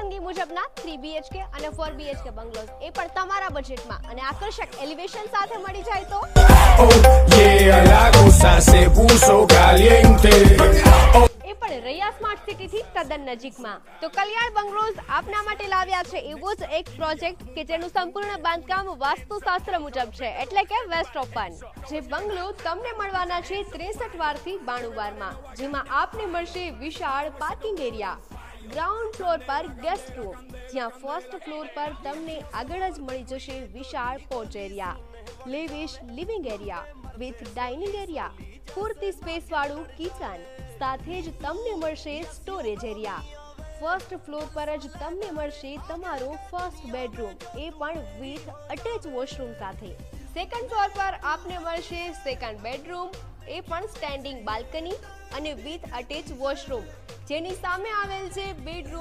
પસંદગી મુજબના 3 BHK અને 4 BHK બંગલોઝ, એ પણ તમારા બજેટમાં અને આકર્ષક એલિવેશન સાથે મળી જાય તો la cosa se puso caliente. એ પણ રૈયા સ્માર્ટ સિટી થી તદ્દન નજીકમાં. તો કલ્યાણ બંગલોઝ આપના માટે લાવ્યા છે એવો જ એક પ્રોજેક્ટ કે જેનું સંપૂર્ણ બાંધકામ વાસ્તુશાસ્ત્ર મુજબ છે, એટલે કે વેસ્ટ ઓપન. જે બંગલો તમને મળવાના છે 63 વારથી 92 વારમાં, જેમાં આપને મળશે વિશાળ પાર્કિંગ એરિયા, ગ્રાઉન્ડ ફ્લોર પર ગેસ્ટ રૂમ, જ્યાં ફર્સ્ટ ફ્લોર પર તમને આગળ જ મળી જશે વિશાળ porch area, lavish living area with dining area, પૂરતી સ્પેસ વાળું કિચન, સાથે જ તમને મળશે સ્ટોરેજ એરિયા. ફર્સ્ટ ફ્લોર પર જ તમને મળશે તમારો ફર્સ્ટ બેડરૂમ, એ પણ વિથ અટેચ વોશરૂમ સાથે. સેકન્ડ ફ્લોર પર આપને મળશે સેકન્ડ બેડરૂમ, એ પણ સ્ટેન્ડિંગ બાલ્કની અને વિથ અટેચ વોશરૂમ, જેની સામે આવેલ છે બેડરૂમ